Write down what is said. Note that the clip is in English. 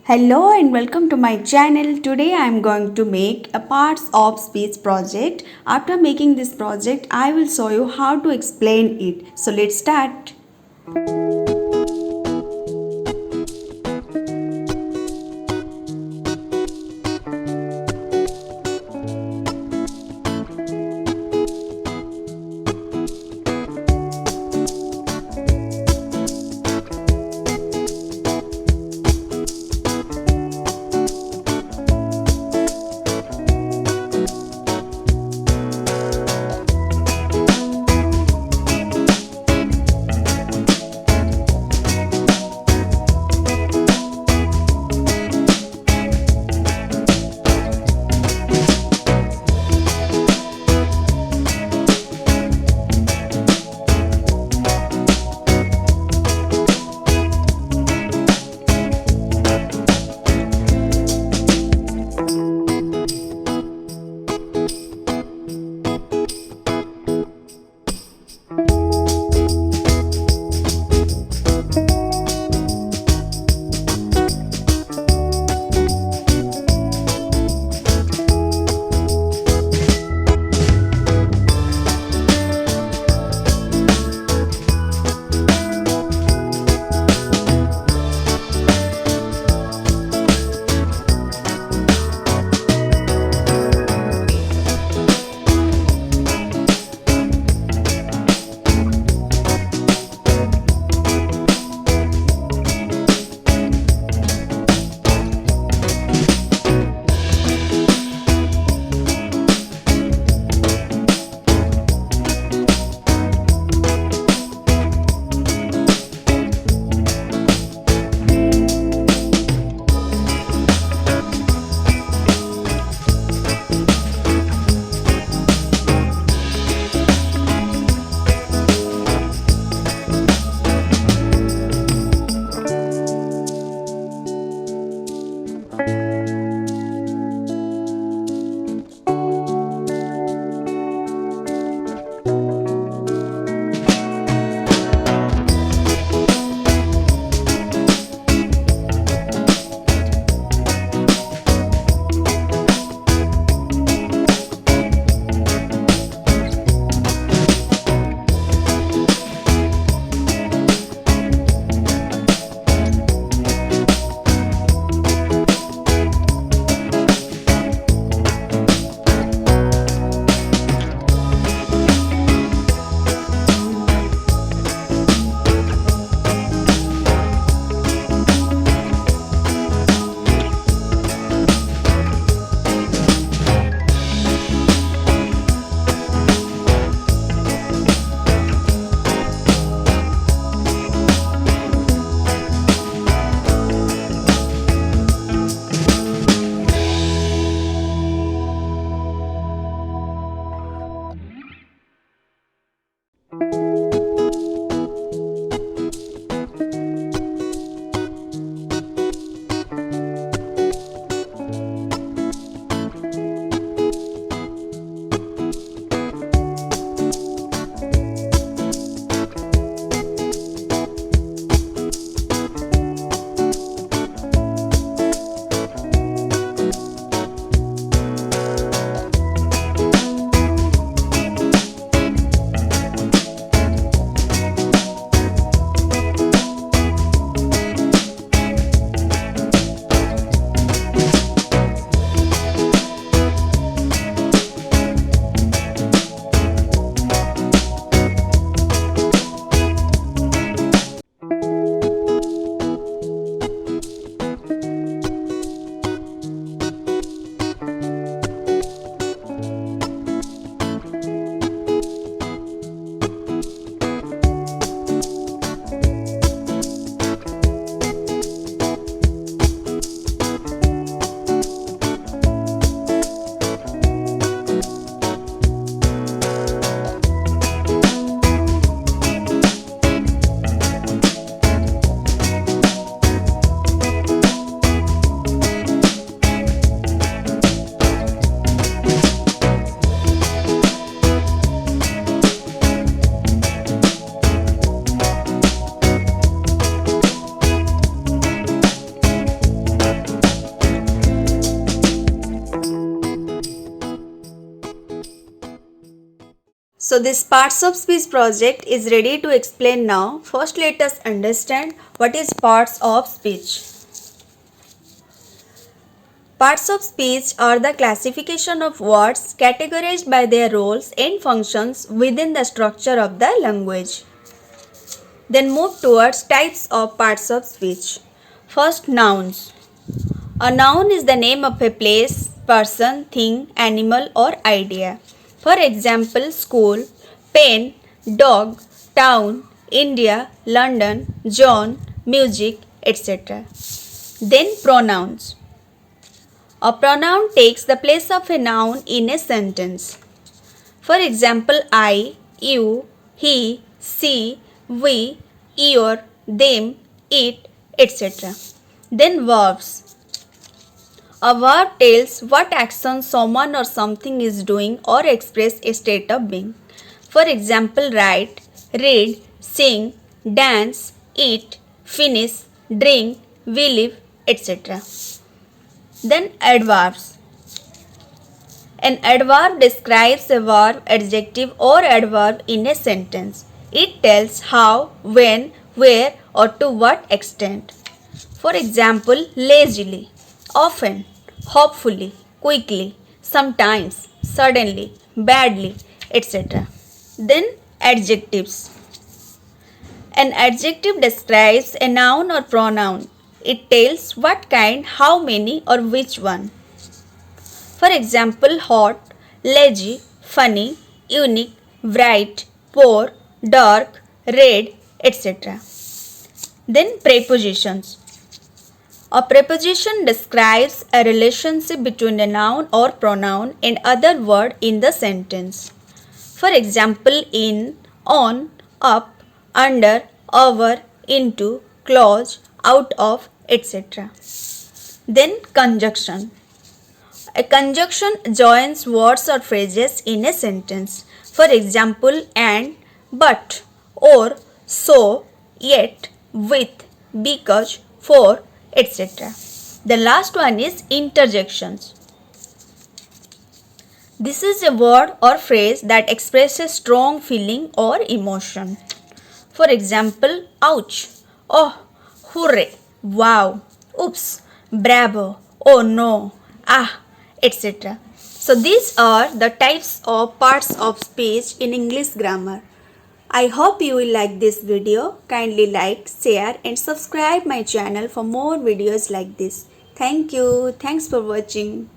Hello and welcome to my channel. Today I am going to make a parts of speech project. After making this project, I will show you how to explain it. So let's start. So this parts of speech project is ready to explain now. First let us understand what is parts of speech. Parts of speech are the classification of words categorized by their roles and functions within the structure of the language. Then move towards types of parts of speech. First, nouns. A noun is the name of a place, person, thing, animal or idea. For example, school, pen, dog, town, India, London, John, music, etc. Then pronouns. A pronoun takes the place of a noun in a sentence. For example, I, you, he, she, we, your, them, it, etc. Then verbs. A verb tells what action someone or something is doing or express a state of being. For example, write, read, sing, dance, eat, finish, drink, we live, etc. Then adverbs. An adverb describes a verb, adjective or adverb in a sentence. It tells how, when, where or to what extent. For example, lazily, often, hopefully, quickly, sometimes, suddenly, badly, etc. Then adjectives. An adjective describes a noun or pronoun. It tells what kind, how many or which one. For example, hot, lazy, funny, unique, bright, poor, dark, red, etc. Then prepositions. A preposition describes a relationship between a noun or pronoun and other word in the sentence. For example, in, on, up, under, over, into, close, out of, etc. Then conjunction. A conjunction joins words or phrases in a sentence. For example, and, but, or, so, yet, with, because, for, etc. The last one is interjections. This is a word or phrase that expresses strong feeling or emotion. For example, ouch, oh, hooray, wow, oops, bravo, oh no, ah, etc. So these are the types of parts of speech in English grammar. I hope you will like this video. Kindly like, share and subscribe my channel for more videos like this. Thank you. Thanks for watching.